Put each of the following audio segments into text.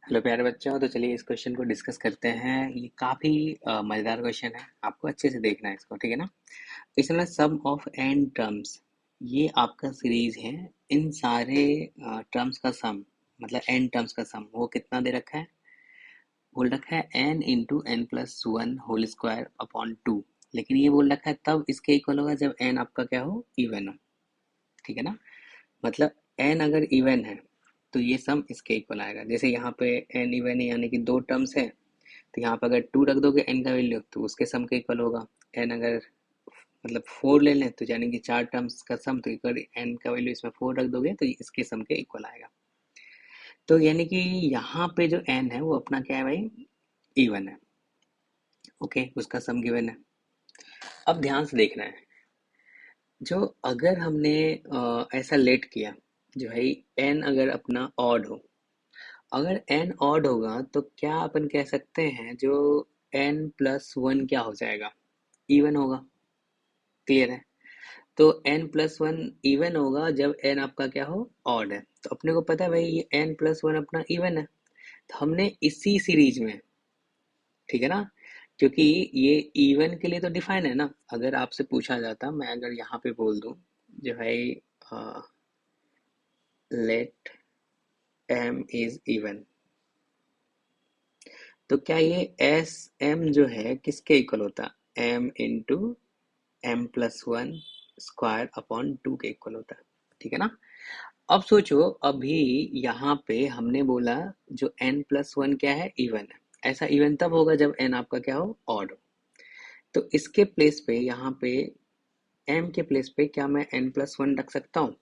Hello प्यारे बच्चों। तो चलिए इस क्वेश्चन को डिस्कस करते हैं। ये काफ़ी मज़ेदार क्वेश्चन है, आपको अच्छे से देखना है इसको, ठीक है ना। इसमें सम ऑफ एन टर्म्स, ये आपका सीरीज है। इन सारे टर्म्स का सम, मतलब एन टर्म्स का सम, वो कितना दे रखा है? बोल रखा है n into n plus one whole square upon two. लेकिन ये बोल रखा है तब इसके इक्वल होगा जब एन आपका क्या हो, इवन हो, ठीक है ना। मतलब एन अगर इवन है तो ये सम इसके इक्वल आएगा। जैसे यहाँ पे एन इवन है यानी कि दो टर्म्स है, तो यहाँ पे अगर टू रख दोगे एन का वैल्यू तो उसके सम के इक्वल होगा। एन अगर मतलब फोर ले लें तो यानी कि चार टर्म्स का सम, तो इक्वल एन का वैल्यू इसमें फोर रख दोगे तो इसके सम के इक्वल आएगा। तो यानी कि यहाँ पे जो एन है वो अपना क्या है भाई, इवन है। ओके, उसका सम गिवन है। अब ध्यान से देखना है, जो अगर हमने ऐसा लेट किया, जो है एन अगर अपना ऑड हो, अगर एन ऑड होगा तो क्या अपन कह सकते हैं जो एन प्लस वन क्या हो जाएगा, इवन होगा। क्लियर है। तो n प्लस वन इवन होगा जब n आपका क्या हो, ऑड है। तो अपने को पता है भाई ये n प्लस वन अपना इवन है, तो हमने इसी सीरीज में, ठीक है ना, क्योंकि ये इवन के लिए तो डिफाइन है ना। अगर आपसे पूछा जाता, मैं अगर यहाँ पे बोल दूं जो है लेट m इज इवन, तो क्या ये एस m जो है किसके इक्वल होता, m into m plus one square upon two के इक्वल होता है, ठीक है ना। अब सोचो, अभी यहाँ पे हमने बोला जो n प्लस वन क्या है, इवन है। ऐसा इवन तब होगा जब n आपका क्या हो, ऑड हो। तो इसके प्लेस पे, यहाँ पे m के प्लेस पे क्या मैं n प्लस वन रख सकता हूँ?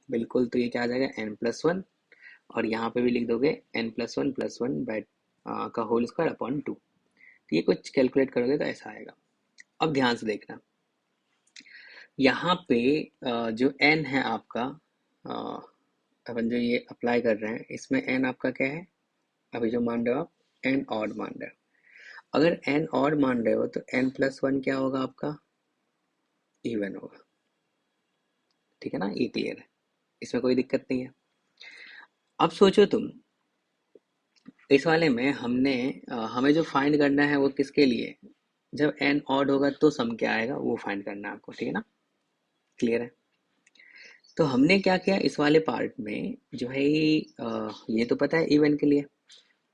बिल्कुल। तो ये क्या आ जाएगा, n प्लस वन, और यहाँ पे भी लिख दोगे n प्लस वन बाय का होल स्क्वायर अपॉन टू। तो ये कुछ कैलकुलेट करोगे तो ऐसा आएगा। अब ध्यान से देखना, यहाँ पे जो n है आपका, अ, अपन जो ये अप्लाई कर रहे हैं इसमें n आपका क्या है, अभी जो मान रहे हो आप, n ऑड मान रहे हो। अगर n ऑड मान रहे हो तो n प्लस वन क्या होगा आपका, इवन होगा, ठीक है ना। ये क्लियर है, इसमें कोई दिक्कत नहीं है। अब सोचो तुम, इस वाले में हमने हमें जो फाइंड करना है वो किसके लिए, जब n ऑड होगा तो सम क्या आएगा वो फाइंड करना है आपको, ठीक है ना। क्लियर है। तो हमने क्या किया इस वाले पार्ट में, जो है ये तो पता है इवन के लिए,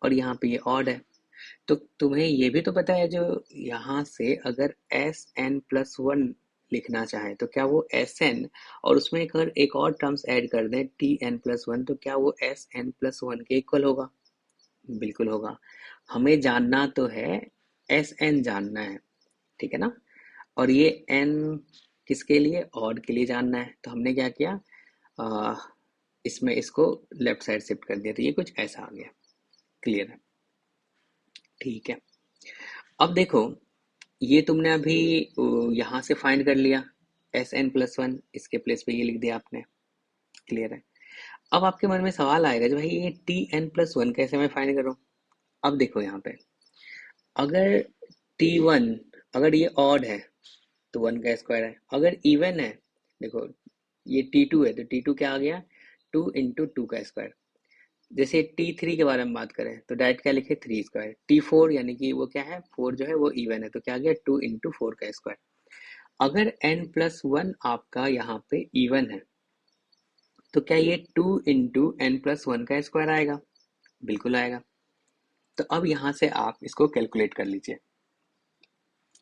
और यहाँ पे ये ऑड है। तो तुम्हें ये भी तो पता है, जो यहाँ से अगर एस एन प्लस वन लिखना चाहे तो क्या वो एस एन, और उसमें अगर एक और टर्म्स ऐड कर दें टी एन प्लस वन, तो क्या वो एस एन प्लस वन के इक्वल होगा? बिल्कुल होगा। हमें जानना तो है, एस एन जानना है, ठीक है ना। और ये एन किसके लिए, ऑड के लिए जानना है। तो हमने क्या किया, आ, इसमें इसको लेफ्ट साइड शिफ्ट कर दिया, तो ये कुछ ऐसा आ गया। क्लियर है, ठीक है। अब देखो, ये तुमने अभी यहाँ से फाइंड कर लिया, एस एन प्लस वन, इसके प्लेस पे ये लिख दिया आपने। क्लियर है। अब आपके मन में सवाल आएगा जो भाई ये टी एन प्लस वन कैसे मैं फाइंड करूँ। अब देखो यहाँ पे, अगर टी वन अगर ये ऑड है तो वन का स्क्वायर है, अगर इवन है, देखो ये टी टू है तो टी टू क्या आ गया, टू इंटू टू का स्क्वायर। जैसे टी थ्री के बारे में बात करें तो डायरेक्ट क्या लिखे, थ्री स्क्वायर। टी फोर यानी कि वो क्या है, फोर जो है वो इवन है, तो क्या आ गया, टू इंटू फोर का स्क्वायर। अगर n प्लस वन आपका यहाँ पे इवन है तो क्या ये two into n plus one का स्क्वायर आएगा? बिल्कुल आएगा। तो अब यहाँ से आप इसको कैलकुलेट कर लीजिए।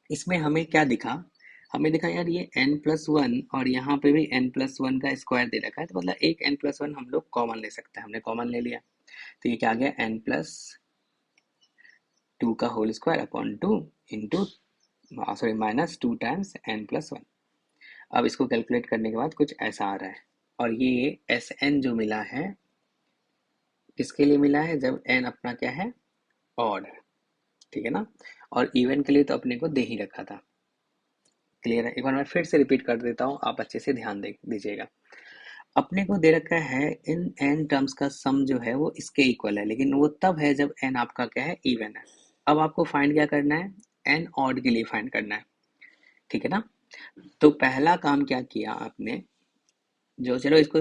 इसमें हमें क्या दिखा, हमें दिखा यार ये n प्लस वन और यहाँ पे भी n प्लस वन का स्क्वायर दे रखा है, तो मतलब एक n प्लस वन हम लोग कॉमन ले सकते हैं। हमने कॉमन ले लिया, तो ये क्या आ गया, n प्लस टू का whole square upon two into, sorry, minus two times n plus one. अब इसको कैलकुलेट करने के बाद कुछ ऐसा आ रहा है। और ये एस एन जो मिला है किसके लिए मिला है, जब n अपना क्या है, ऑड है, ठीक है ना। और इवन के लिए तो अपने को दे ही रखा था। क्लियर है। एक बार मैं फिर से रिपीट कर देता हूँ, आप अच्छे से ध्यान दे दीजिएगा। अपने को दे रखा है इन n टर्म्स का सम जो है वो इसके इक्वल है, लेकिन वो तब है जब n आपका क्या है, इवन है। अब आपको फाइंड क्या करना है, n ऑड के लिए फाइंड करना है, ठीक है ना। तो पहला काम क्या किया आपने, जो चलो इसको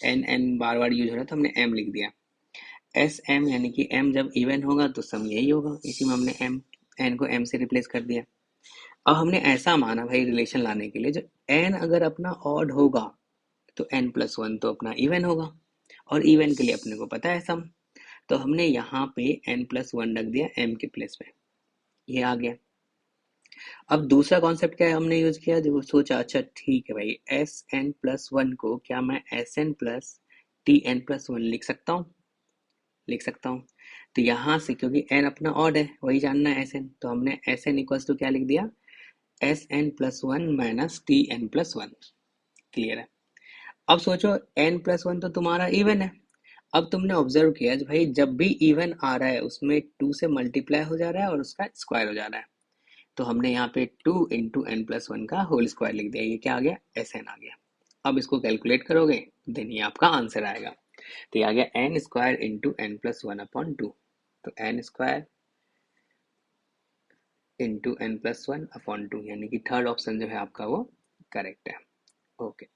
एन एन बार बार यूज हो रहा है तो हमने m लिख दिया। एस एम यानी कि एम जब इवन होगा तो सम यही होगा, इसी में हमने एम एन को एम से रिप्लेस कर दिया। अब हमने ऐसा माना भाई रिलेशन लाने के लिए, जो एन अगर अपना ऑड होगा तो एन प्लस वन तो अपना इवन होगा, और इवन के लिए अपने को पता है सम, तो हमने यहाँ पे एन प्लस वन रख दिया एम के प्लेस में, ये आ गया। अब दूसरा कॉन्सेप्ट क्या है हमने यूज किया, जो सोचा अच्छा ठीक है भाई एस एन प्लस वन को क्या मैं S n plus T n plus one लिख सकता हूँ। तो यहाँ से क्योंकि एन अपना ऑड है, वही जानना है एस एन, तो हमने एस एन इक्वल्स टू क्या लिख दिया, S n plus one minus T n plus one. Clear है। अब सोचो एन प्लस वन तो तुम्हारा इवन है। अब तुमने ऑब्जर्व किया भाई जब भी इवन आ रहा है उसमें टू से मल्टीप्लाई हो जा रहा है और उसका स्क्वायर हो जा रहा है, तो हमने यहाँ पे two into n plus one का होल स्क्वायर लिख दिया, ये क्या आ गया, एस एन आ गया। अब इसको कैलकुलेट करोगे देन ये आपका आंसर आएगा, तो ये आ गया n square into n plus one upon two, तो n square into n plus one upon two, यानी कि थर्ड ऑप्शन जो है आपका वो करेक्ट है। ओके।